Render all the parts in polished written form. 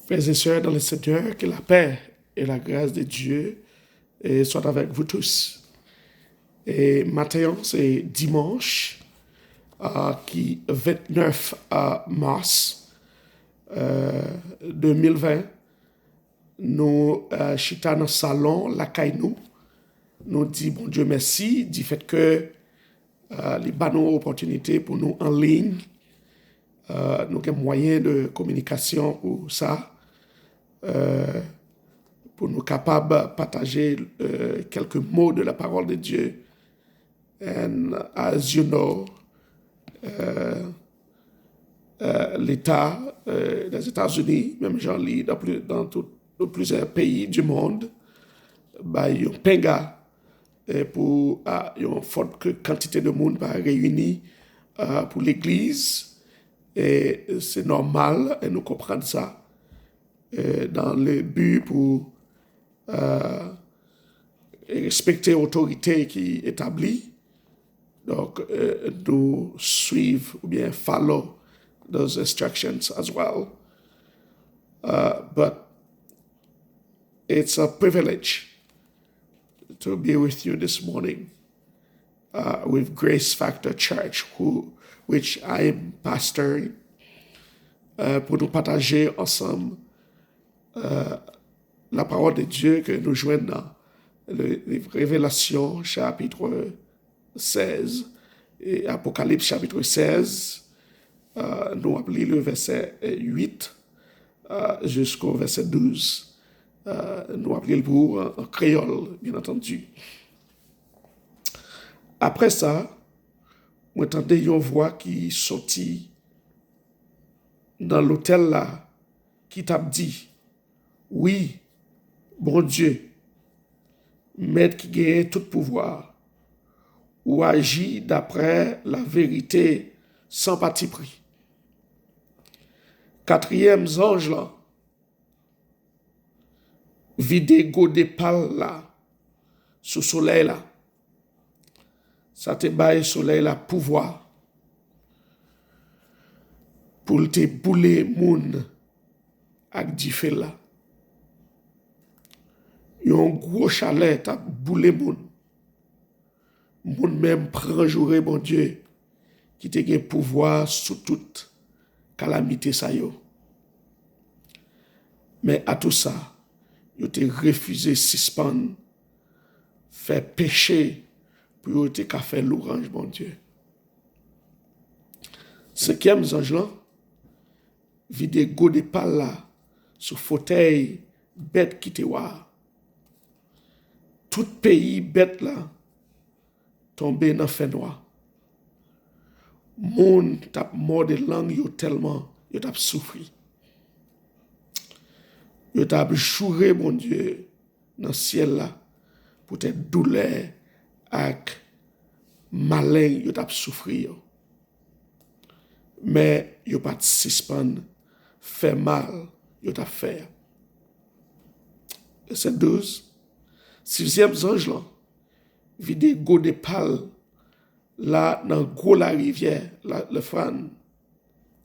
Frères et sœurs dans le Seigneur, que la paix et la grâce de Dieu soient avec vous tous. Et maintenant, c'est dimanche, qui 29 mars 2020. Nous chita dans le salon, la caille nous dit bon Dieu merci du fait que les bonnes opportunités pour nous en ligne, nous avons moyen de communication pour ça, pour nous capables de partager quelques mots de la parole de Dieu. And as you know, l'État des États-Unis, même j'en lis dans plusieurs pays du monde, il y a un penga pour une forte quantité de monde réunis pour l'Église. Et c'est normal, et nous comprenons ça, dans le but pour respecter l'autorité qui est établie. Donc, nous suivre ou bien follow those instructions as well. But it's a privilege to be with you this morning with Grace Factor Church, which I am pastoring, pour nous partager ensemble la parole de Dieu que nous joignons dans le livre Révélation chapitre 16 et Apocalypse chapitre 16. Nous appelons le verset 8 jusqu'au verset 12. Nous appelons pour en créole, bien entendu. Après ça, vous entendez une voix qui sortit dans l'hôtel là, qui t'a dit, oui, bon Dieu, maître qui gagne tout pouvoir, ou agit d'après la vérité sans parti pris. Quatrième ange là, vide godé pâle là, sous soleil là. Ça te baille soleil là pouvoir pour te bouler moun ak di fè là. Yon gros chalet t'a boulé moun. Moun même prend jouré bon Dieu qui te gen pouvoir sous toute calamité ça yo. Mais à tout ça, yo te refusé suspendre, faire péché pour yo te ka faire l'orange bon Dieu. Cinquième ange là, vide go de pal là, sous fauteuil bête qui te wa. Tout pays bête là, tombé dans fait noir. Moun tap mort de langue yo tellement, yo tap souffri. Yo tap chouré mon Dieu dans le ciel là, pour te douleur ak malin yo tap souffri yo. Mais yo pas suspendre, fait mal, yo tap fait. Verset 12. Sixième ange là, vide go de pal là dans gros la rivière, le Fran,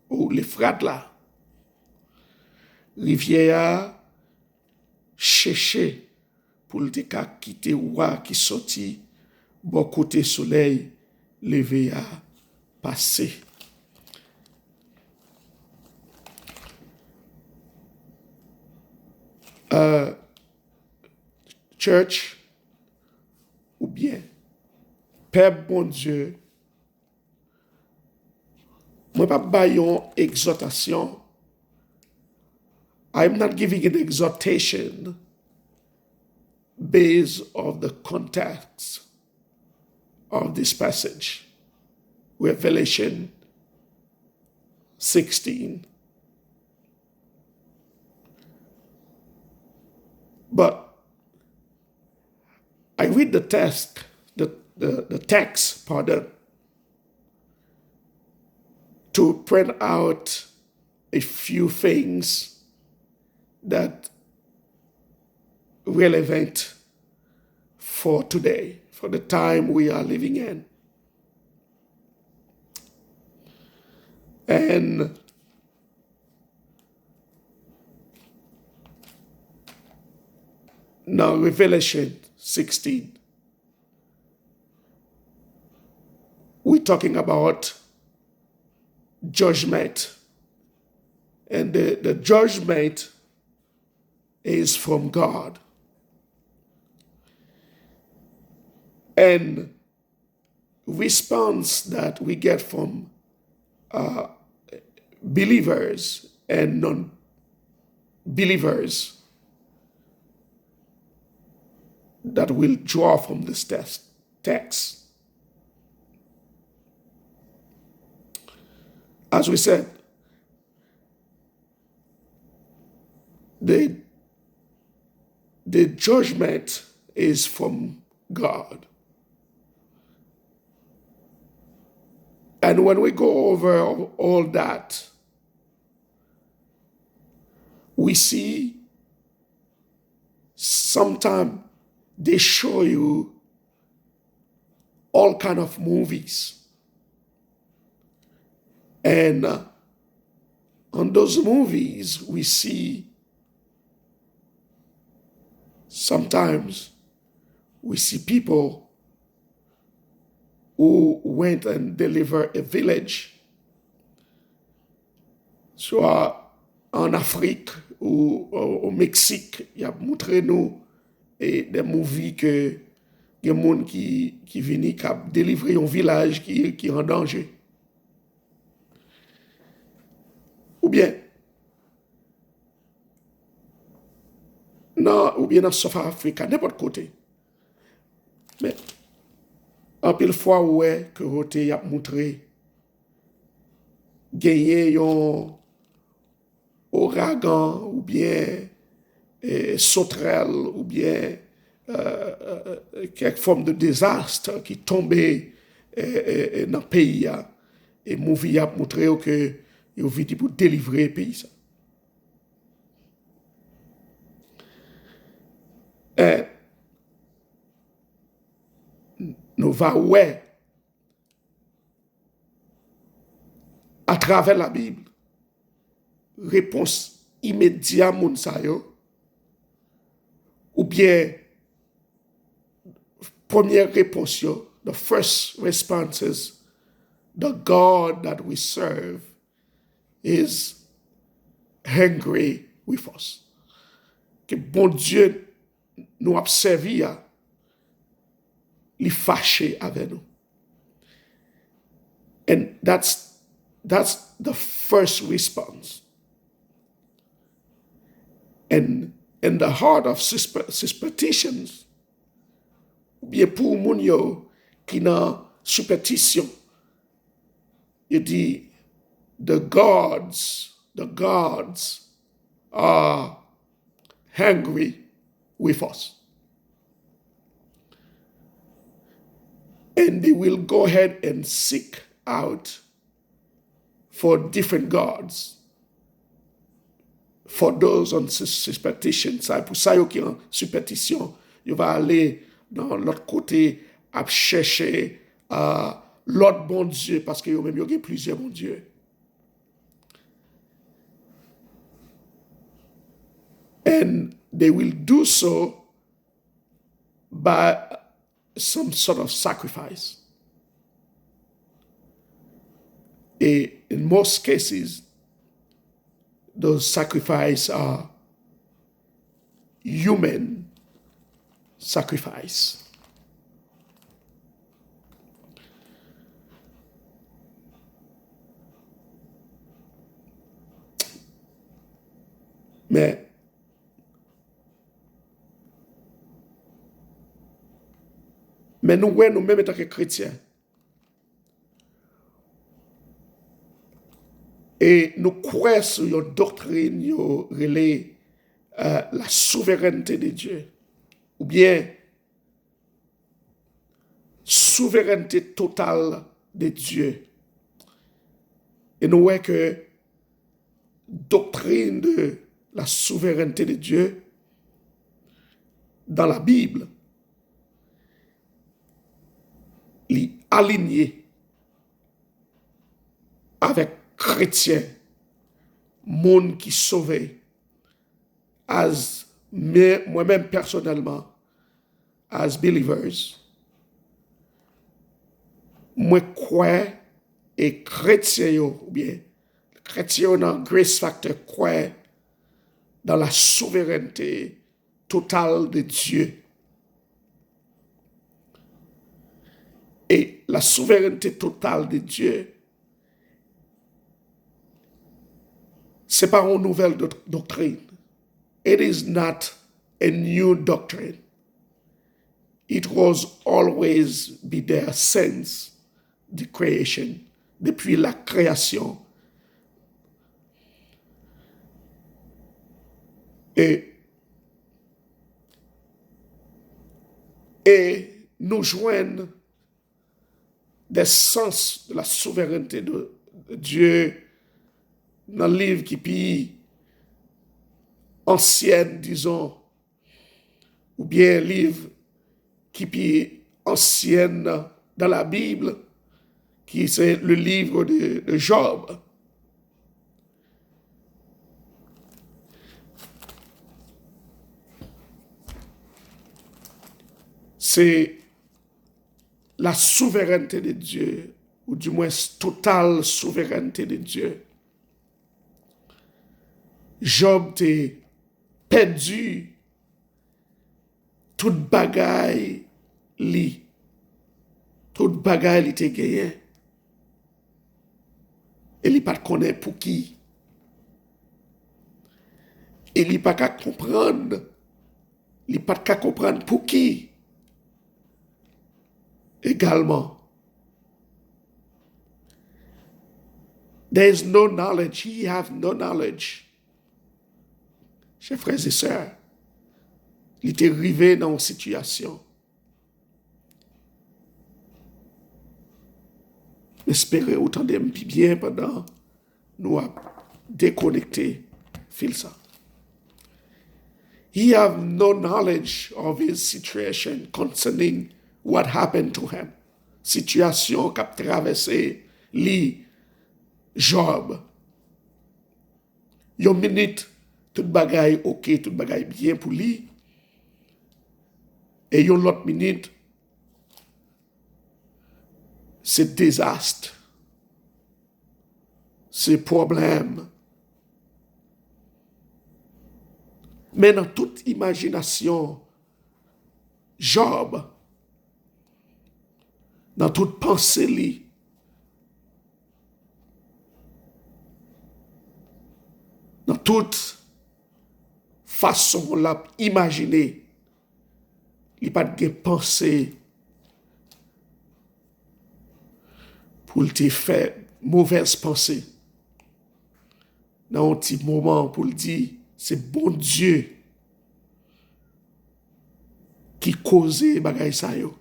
ou les frats là. Rivière a cherché pour le ka quitter roi qui sorti bon côté soleil levé à passer. Church ou bien Père bon Dieu, moi pas bayon exhortation. I'm not giving an exhortation based on the context of this passage, Revelation 16. But I read the text, the text, to print out a few things that relevant for today, for the time we are living in. And Now, Revelation 16, we're talking about judgment. And the judgment is from God. And response that we get from believers and non-believers that will draw from this text. As we said, the judgment is from God. And when we go over all that, we see sometimes they show you all kind of movies. And on those movies, we see sometimes we see people who went and delivered a village, soit en Afrique ou au Mexique. Il a montré nous des movies que il y a des gens qui viennent qui délivrer un village qui est en danger. Ou bien dans South Africa, n'importe côté. Mais en pile fois ouais que côté a montré gagner un ouragan ou bien sauterelle ou bien quelque forme de désastre qui tombait dans le pays et movie a montré que il vient pour délivrer le pays. Et nous va ouais à travers la Bible réponse immédiate moun sa yo ou bien première réponse yo, the first responses, the God that we serve is angry with us. Que bon Dieu nous a servi à li fâché avec nous. And that's the first response. And in the heart of superstitions, bien pour moun yo qui nan superstition, il dit the gods are angry with us. And they will go ahead and seek out for different gods. For those on superstition, pour ça qui en superstition, il va aller dans l'autre côté à chercher l'autre bon Dieu parce qu'il y a même plusieurs bons dieux. And they will do so by some sort of sacrifice. And in most cases, those sacrifices are human sacrifice. Mais nous-mêmes, en tant que chrétiens, et nous croyons sur une doctrine relée la souveraineté de Dieu, ou bien souveraineté totale de Dieu. Et nous voyons que doctrine de la souveraineté de Dieu dans la Bible est alignée avec chrétiens, monde qui sauvé, as Mais moi-même, personnellement, as believers, moi crois et chrétien, ou bien chrétien dans Grace Factor croit dans la souveraineté totale de Dieu. Et la souveraineté totale de Dieu, ce n'est pas une nouvelle doctrine. It is not a new doctrine. It was always be there since the creation, depuis la création. Et nous joignent des sens de la souveraineté de Dieu dans le livre qui est ancien, disons, ou bien livre qui est ancien dans la Bible, qui c'est le livre de Job. C'est la souveraineté de Dieu, ou du moins totale souveraineté de Dieu. Job t'a perdu toute bagaille li. Toute bagaille li te gagné. Et il pas connaît pour qui. Et il pas qu'à comprendre. Il pas qu'à comprendre pour qui. Également. There is no knowledge. He have no knowledge. Chers frères et sœurs, il était arrivé dans une situation. Espérez autant de bien pendant nous a déconnecté fil ça. He have no knowledge of his situation concerning what happened to him. Situation qu'a traversé li Job. Yon minute tout bagaille ok, tout bagaille bien pour lui. Et yon l'autre minute c'est désastre. C'est problème. Mais dans toute imagination, Job, dans toute pensée, li, dans toute façon l'a imaginer, il n'y a pas de pensée pour te faire mauvaise pensée. Dans un petit moment pour le dire, c'est bon Dieu qui cause bagay sa yo.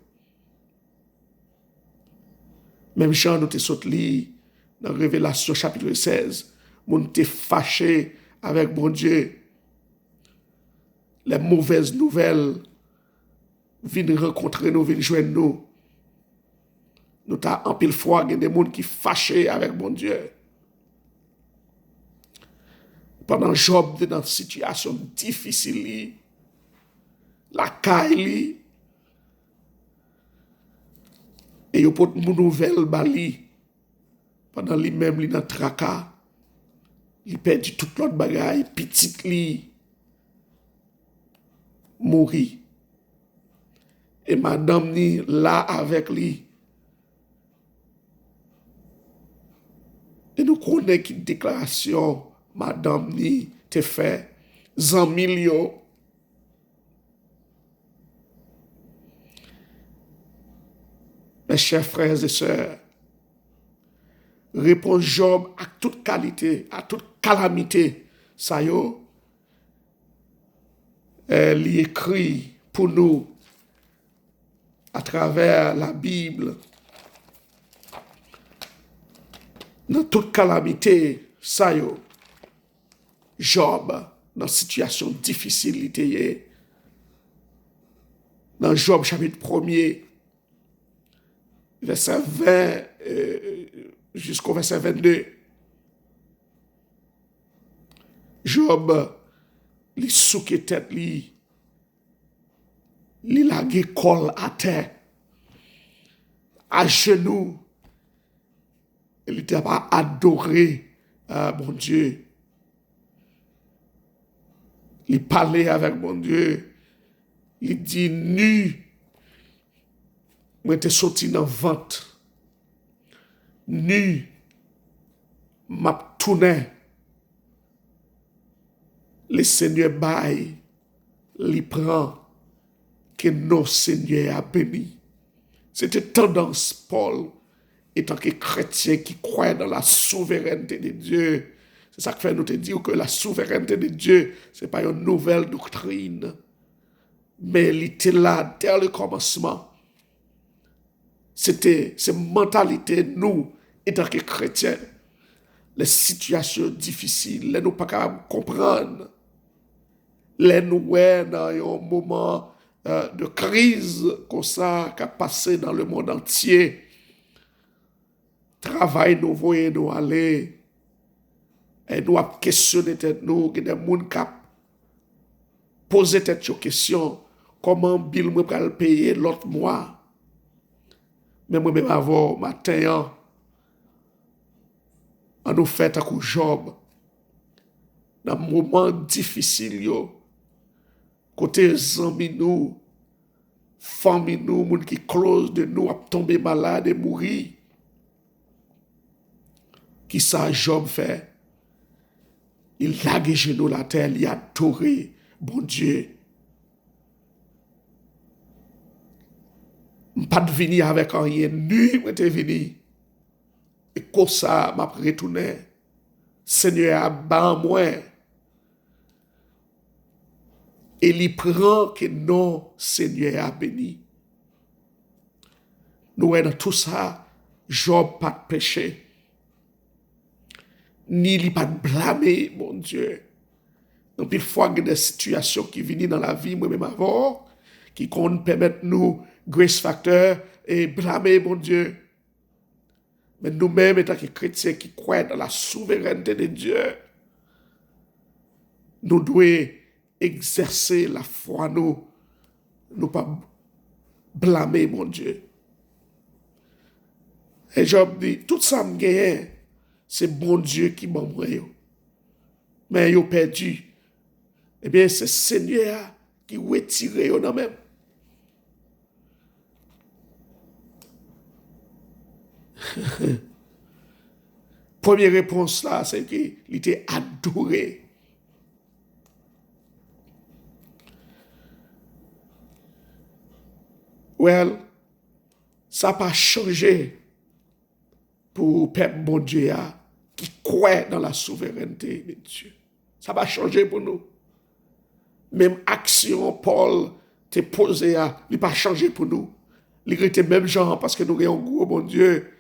Même Jean nous te saute li dans Révélation chapitre 16, moun te fâché avec bon Dieu. Les mauvaises nouvelles viennent rencontrer nous, viennent joindre nous. Nous t'as en pile fois des gens qui fâchés avec bon Dieu. Pendant Job était dans une situation difficile, la caille, et il peut une nouvelle bali. Pendant lui-même, il dans tracas, il perd toute l'autre bagaille, petite li, mourit. Et madame ni là avec lui. Et nous connaissons une déclaration, madame ni te fait, Zanmilio. Mes chers frères et sœurs, répond Job à toute qualité, à toute calamité. Ça y est, elle écrit pour nous à travers la Bible. Dans toute calamité, ça y est, Job, dans situation difficile, dans Job chapitre 1er, verset 20 jusqu'au verset 22, Job li souke tête li lage col à terre, à genoux, il était pas adoré, mon Dieu. Il parlait avec mon Dieu. Il dit, nu, moi t'es sorti dans vente. Nu, m'a tourné. Le Seigneur baille, il prend, que nos Seigneurs a béni. C'était tendance, Paul, étant que chrétien qui croit dans la souveraineté de Dieu. C'est ça que fait nous te dire que la souveraineté de Dieu, ce n'est pas une nouvelle doctrine, mais elle était là dès le commencement. C'était cette mentalité, nous, étant que chrétiens, les situations difficiles, les nous pas capables de comprendre, les nous dans un moment de crise comme ça qui a passé dans le monde entier. Travail nous voyons nous aller. Et nous avons questionné tête nous, que des gens qui posé tête sur question, comment Bill me peut payer l'autre mois. Mais moi-même avant, matin, on nous fait un coup Job. Dans un moment difficile, côté amis nous, famille nous, gens qui close de nous, a tombé malade et mourir. Qui ça Job fait? Il lague genoux la terre, il a adoré, bon Dieu. Je ne pas venir avec rien, nu, je suis venu. Et comme ça, je suis retourné. Seigneur a ban moi. Et il prend que non, Seigneur a béni. Nous, dans tout ça, Job pas de péché. Ni il pas de blâmer, mon Dieu. Donc, il faut que des situations qui viennent dans la vie, moi-même avant, qui comptent permettre nous, grace factor, et blâmer, mon Dieu. Mais nous-mêmes, étant que chrétiens qui croient dans la souveraineté de Dieu, nous devons exercer la foi, nous pas blâmer, mon Dieu. Et Job dit, tout ça me gagne, c'est bon Dieu qui m'a envoyé. Mais ils perdu. Eh bien, c'est Seigneur qui retire eux même. Première réponse là, c'est qu'il était adoré. Well, ça n'a pas changé pour peuple bon Dieu qui croit dans la souveraineté de Dieu. Ça va changer pour nous. Même action, Paul t'est posé il n'a pas changé pour nous. Il était même genre parce que nous avons un gros bon Dieu.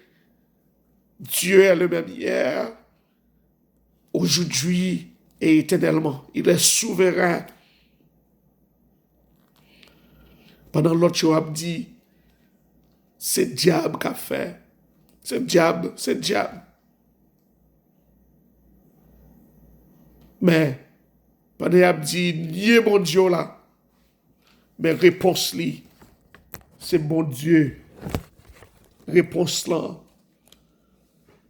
Dieu est le même hier, aujourd'hui et éternellement. Il est souverain. Pendant l'autre jour, il dit, c'est le diable qui a fait. C'est le diable, c'est le diable. Mais, pendant qu'il dit, nié mon Dieu là, mais réponse li, c'est bon Dieu. Réponse là,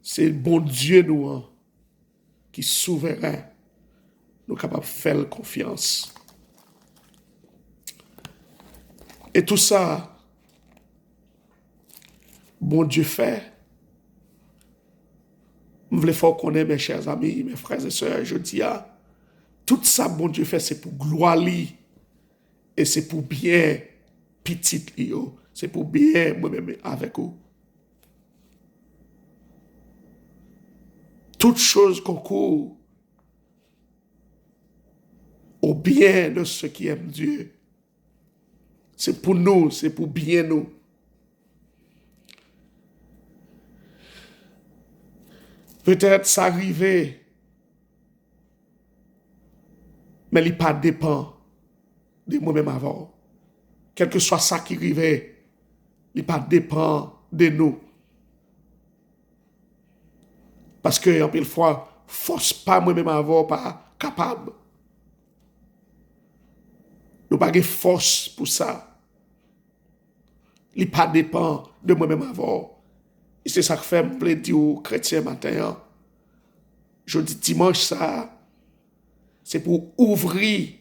c'est le bon Dieu nous, qui est souverain. Nous sommes capables de faire confiance. Et tout ça, bon Dieu fait. Je voulais faire connaître mes chers amis, mes frères et sœurs, je dis, tout ça, bon Dieu fait, c'est pour gloire li. Et c'est pour bien petit li, c'est pour bien moi-même avec vous. Toutes choses concourent au bien de ceux qui aiment Dieu. C'est pour nous, c'est pour bien nous. Peut-être ça arrive, mais il pas dépend de moi-même avant. Quel que soit ça qui arrive, il pas dépend de nous. Parce que, en pile fois, force pas moi-même avant, pas capable. Nous pas de force pour ça. Il pas dépend de moi-même avant. Et c'est ça que fait me dire aux chrétiens matin. Jeudi dimanche ça, c'est pour ouvrir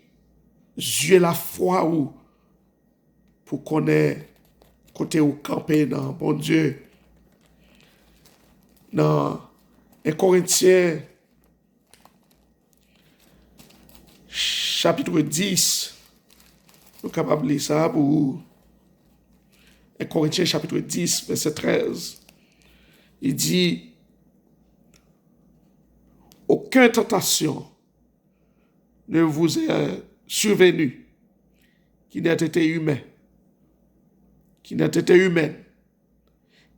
yeux la foi ou pour connaître côté au camper dans bon Dieu. Dans 1 Corinthiens chapitre 10, nous sommes capables de lire ça pour 1 Corinthiens chapitre 10, verset 13. Il dit, aucune tentation ne vous est survenue qui n'ait été humaine.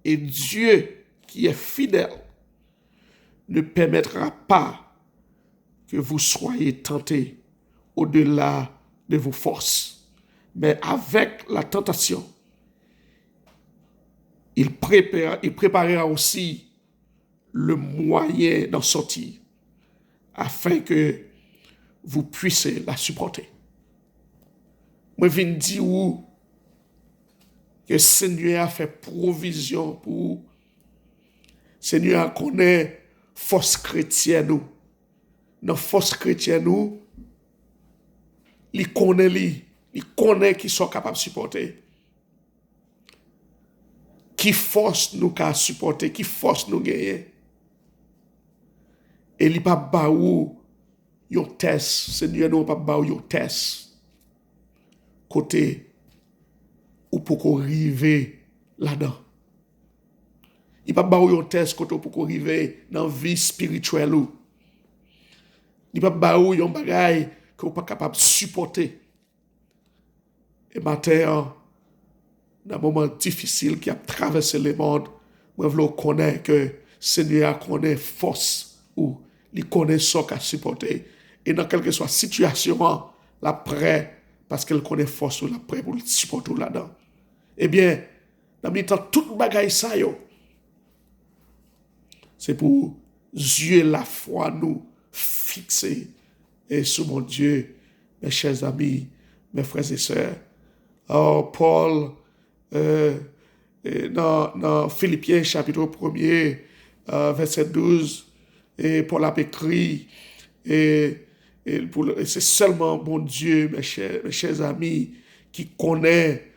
Et Dieu, qui est fidèle, ne permettra pas que vous soyez tentés au-delà de vos forces. Mais avec la tentation, il préparera aussi le moyen d'en sortir, afin que vous puissiez la supporter. Moi, je viens dire que le Seigneur a fait provision pour. Le Seigneur connaît force chrétienne nous. Dans force chrétienne nous, il connaît qui sont capables de supporter. Qui force nous qu'à supporter, qui force nous gagner. Et il pas baou yon test, Seigneur nous pas baou yon test. Côté ou pour arriver là-dedans. Il pas baou yon test côté pour arriver dans vie spirituelle ou. Il pas baou yon bagay que ou pas capable de supporter. Et matin, dans un moment difficile qui a traversé le monde, moi je veux connaître que Seigneur connaît force ou il connaît ce qu'il a supporter. Et dans quelque soit situation, la prêt parce qu'elle connaît force ou la prêt pour le supporter là-dedans. Eh bien, dans le temps, toute bagaille ça, c'est pour yeux la foi nous fixer et sur mon Dieu, mes chers amis, mes frères et sœurs. Oh, Paul, dans Philippiens chapitre 1er, verset 12, et Paul a écrit, et c'est seulement bon Dieu, mes chers amis, qui connaît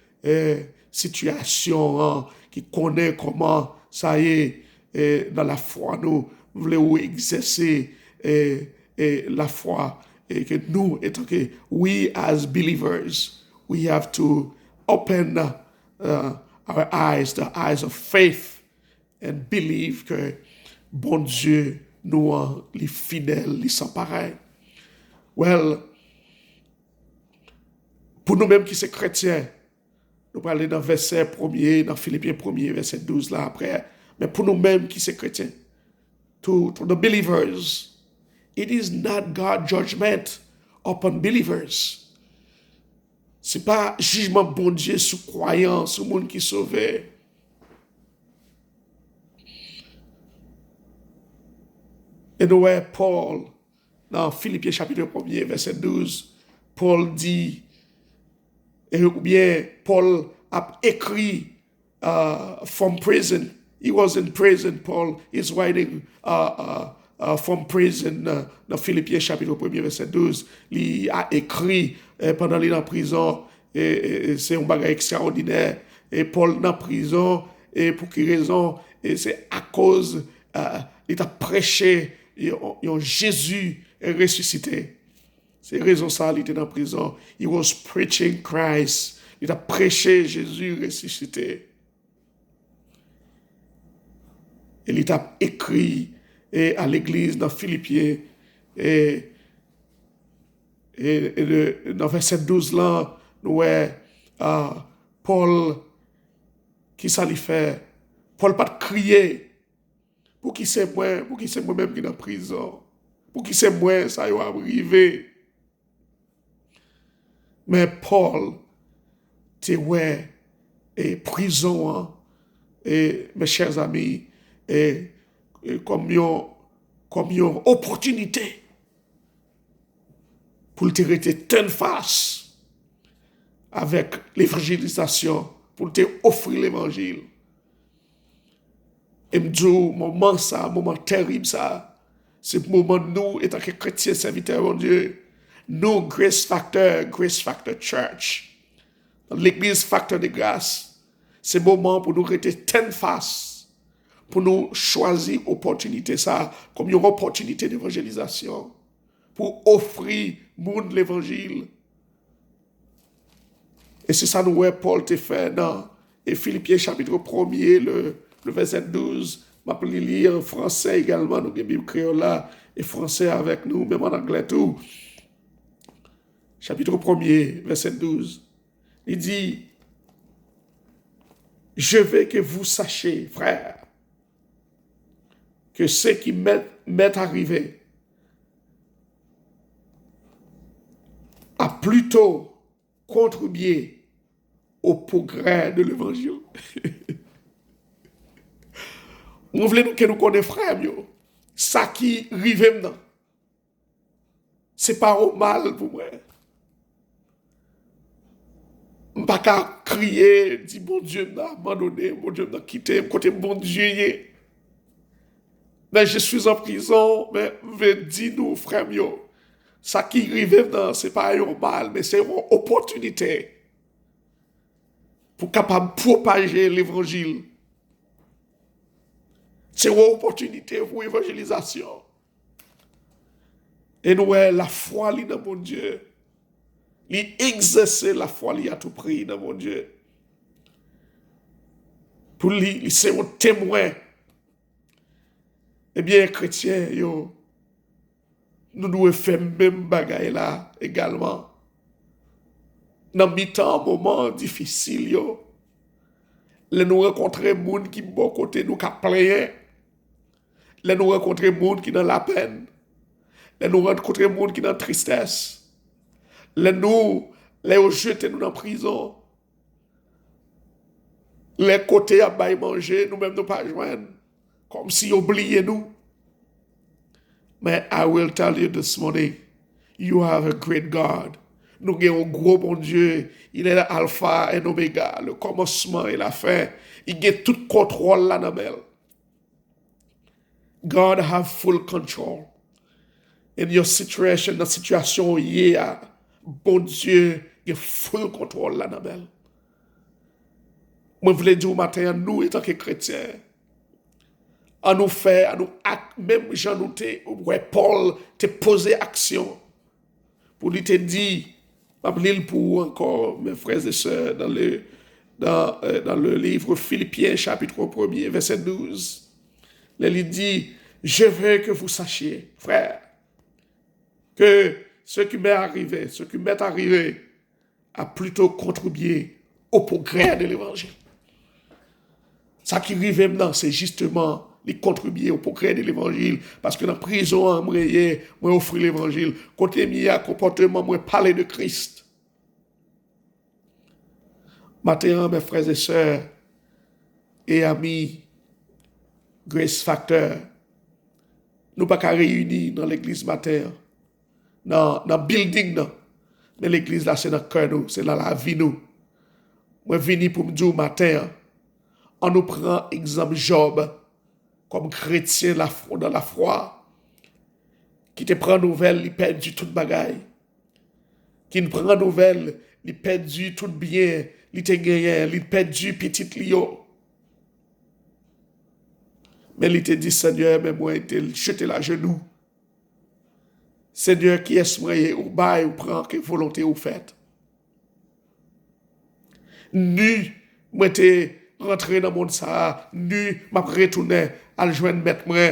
situation, qui connaît comment ça y est, dans la foi, nous voulons exercer la foi, et que nous, étant que we as believers, we have to open our eyes, the eyes of faith, and believe que bon Dieu nous les fidèles, les sans pareil. Well, pour nous-mêmes qui sommes chrétiens, nous parlons dans verset 1er, dans Philippiens 1er, verset 12 là après, mais pour nous-mêmes qui sommes chrétiens, to the believers, it is not God's judgment upon believers. C'est pas jugement bon Dieu sur croyants, sur le monde qui est sauvé. Et nous voyons Paul, dans Philippiens chapitre 1er, verset 12, Paul dit, ou bien Paul a écrit from prison. He was in prison. Paul is writing from prison dans Philippiens chapitre 1er, verset 12. Il a écrit pendant qu'il est en prison. Et c'est un bagage extraordinaire. Et Paul dans prison. Et pour quelle raison? Et c'est à cause il a prêché Jésus est ressuscité. C'est raison ça, il était dans prison. He was preaching Christ. Il a prêché Jésus ressuscité. Et il a écrit à l'église dans Philippiens. Et dans verset 12 là, nous voyons Paul, qui ça lui fait? Paul pas crier. Pour qui c'est moi-même qui est dans prison. Pour qui c'est moi, ça y est arrivé. Mais Paul, tu ouais, et prison, et mes chers amis, et comme une opportunité pour te rester ten face avec l'évangélisation, pour te offrir l'évangile. Et me dis, moment ça, moment terrible ça, c'est le moment nous, étant que chrétiens serviteurs de Dieu, nous, Grace Factor Church, dans l'église Facteur de Grâce, c'est le moment pour nous rester ten face, pour nous choisir opportunité ça, comme une opportunité d'évangélisation, pour offrir monde l'évangile. Et c'est ça nous, Paul te fait dans Philippiens chapitre 1er, le verset 12, m'a pu lire en français également, nous avons Bible créole là, et français avec nous, même en anglais tout. Chapitre 1er, verset 12. Il dit, je veux que vous sachiez, frères, que ce qui m'est arrivé a plutôt contribué au progrès de l'évangile. On voulait que nous connaissions frère, ça qui arrive maintenant, c'est pas au mal pour moi. Je ne peux pas crier, dire bon Dieu m'a abandonné, bon Dieu m'a quitté, côté bon Dieu. Mais je suis en prison, mais je dis nous, frère, ça qui arrive maintenant, ce n'est pas un mal, mais c'est une opportunité pour capable propager l'évangile. C'est une opportunité pour l'évangélisation. Et nous, la foi dans mon Dieu, exercer la foi à tout prix dans mon Dieu. Pour lui, c'est un témoin. Eh bien, chrétiens, nous devons faire même bagaille là également. Dans des temps, moments difficiles, nous rencontrons des gens qui sont bon côté nous, qui plaignent. Nous rencontrons des gens qui sont dans la peine. Nous rencontrons des gens qui sont dans la tristesse. Les jetés nous dans la prison. Les côtés à bailler manger, nous-mêmes nous pas joindre. Comme si oubliez nous. Mais I will tell you this morning, you have a great God. Nous avons un gros bon Dieu. Il est l'alpha et l'oméga, le commencement et la fin. Il a tout contrôle là-dedans. God have full control. In your situation, dans la situation hier, bon Dieu, il a full contrôle là-dedans. Moi, je voulais dire au matin, nous, étant que chrétiens, à nous faire, à nous actes, même Jean nous Paul te posé action pour lui te dire, pour encore mes frères et sœurs dans le livre Philippiens chapitre 1er verset 12. Il dit, je veux que vous sachiez, frères, que ce qui m'est arrivé a plutôt contribué au progrès de l'évangile. Ça qui arrive maintenant, c'est justement les contribuer au progrès de l'évangile. Parce que dans la prison, moi, offrir l'évangile. Côté mien, comportement, moi, parler de Christ. Maintenant, mes frères et sœurs et amis, Grace Factor, nous pas qu'à réunir dans l'église matin, dans le building, non. Mais l'église là, c'est dans le cœur, nous, c'est dans la vie, nous. Moi, je viens pour me dire au matin, on nous prend exemple Job, comme chrétien dans la foi, qui te prend nouvelle, il perdu toute bagaille. Qui ne prend nouvelle, il perdu tout bien, il te gagné, il perdu petit lio. Mais il te dit, Seigneur, mais moi, il te jeté la genou. Seigneur, qui est moyen, ou bail, ou prend, que volonté ou fait. Nu, moi, te rentré dans le monde ça, nu, m'a retourné à le joindre mettre moi.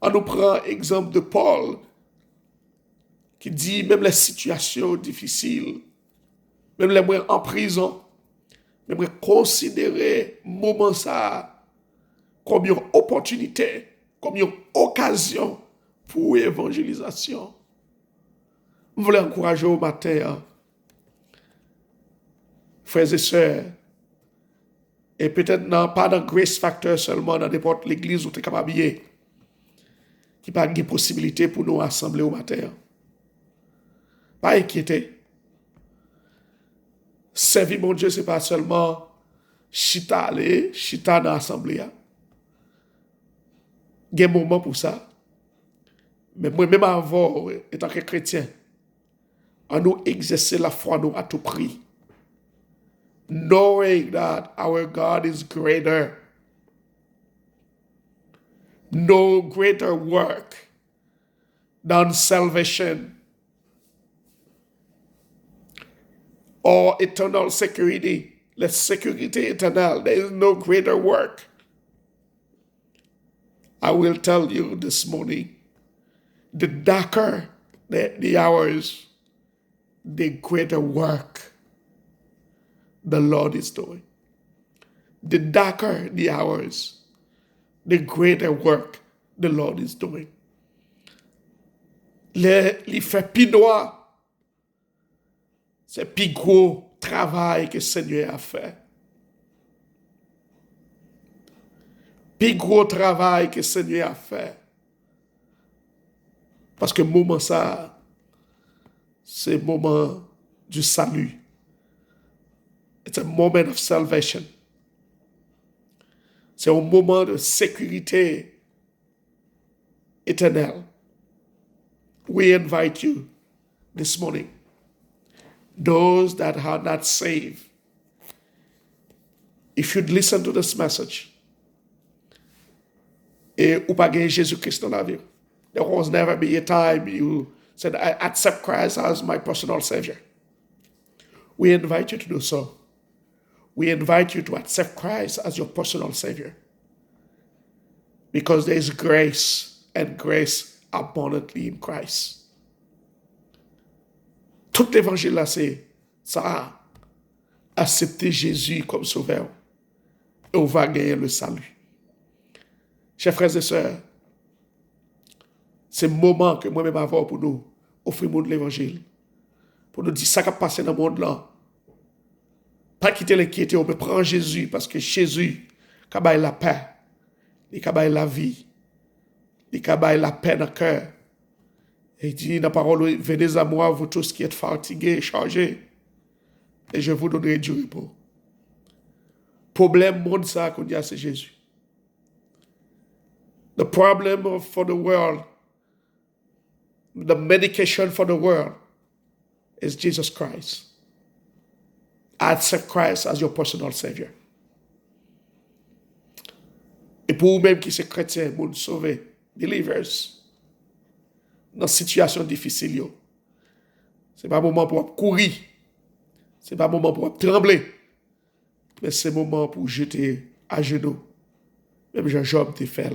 On nous prend exemple de Paul, qui dit, même les situations difficiles, même les moyens en prison, même considérer moment ça comme une opportunité, comme une occasion pour évangélisation. Je voulais encourager au matin, frères et sœurs, et peut-être pas dans Grace Factor seulement, dans n'importe l'église où tu es capable de qui n'a pas de possibilité pour nous assembler au matin. Pas inquiéter. Servir mon Dieu, c'est pas seulement chita aller, chita dans l'assemblée. Il y a un moment pour ça. Mais moi-même avant, étant que chrétien, on nous exercer la foi nous à tout prix. Knowing that our God is greater. No greater work than salvation or eternal security. La sécurité éternelle. There is no greater work. I will tell you this morning, the darker the hours, the greater work the Lord is doing. The darker the hours, the greater work the Lord is doing. Les fait plus noir, c'est plus gros travail que le Seigneur a fait. Plus gros travail que le Seigneur a fait. Parce que le moment ça, c'est le moment du salut. It's a moment of salvation. C'est un moment de sécurité éternelle. We invite you this morning, those that are not saved, if you'd listen to this message, et ou pas gagner Jésus-Christ dans la vie, there was never be a time you said, I accept Christ as my personal Savior. We invite you to do so. We invite you to accept Christ as your personal Savior. Because there is grace and grace abundantly in Christ. Tout l'évangile là, c'est ça. Accepter Jésus comme sauveur. Et on va gagner le salut. Chers frères et sœurs, c'est le moment que moi-même avoir pour nous offrir l'évangile. Pour nous dire ça qui a passé dans le monde là. Pas quitter l'inquiétude, on peut prendre Jésus parce que Jésus, il a la paix, il a la vie, il a la paix dans le cœur. Et il dit dans la parole, venez à moi, vous tous qui êtes fatigués, chargés, et je vous donnerai du repos. Problème monde ça qu'on dit, c'est Jésus. The problem for the world, the medication for the world is Jesus Christ. Accept Christ as your personal Savior. Et pour vous-même qui êtes chrétien, vous sauver, believers, dans une situation difficile, ce n'est pas un moment pour courir, ce n'est pas un moment pour trembler, mais c'est un moment pour jeter à genoux, même Jean-Job te fait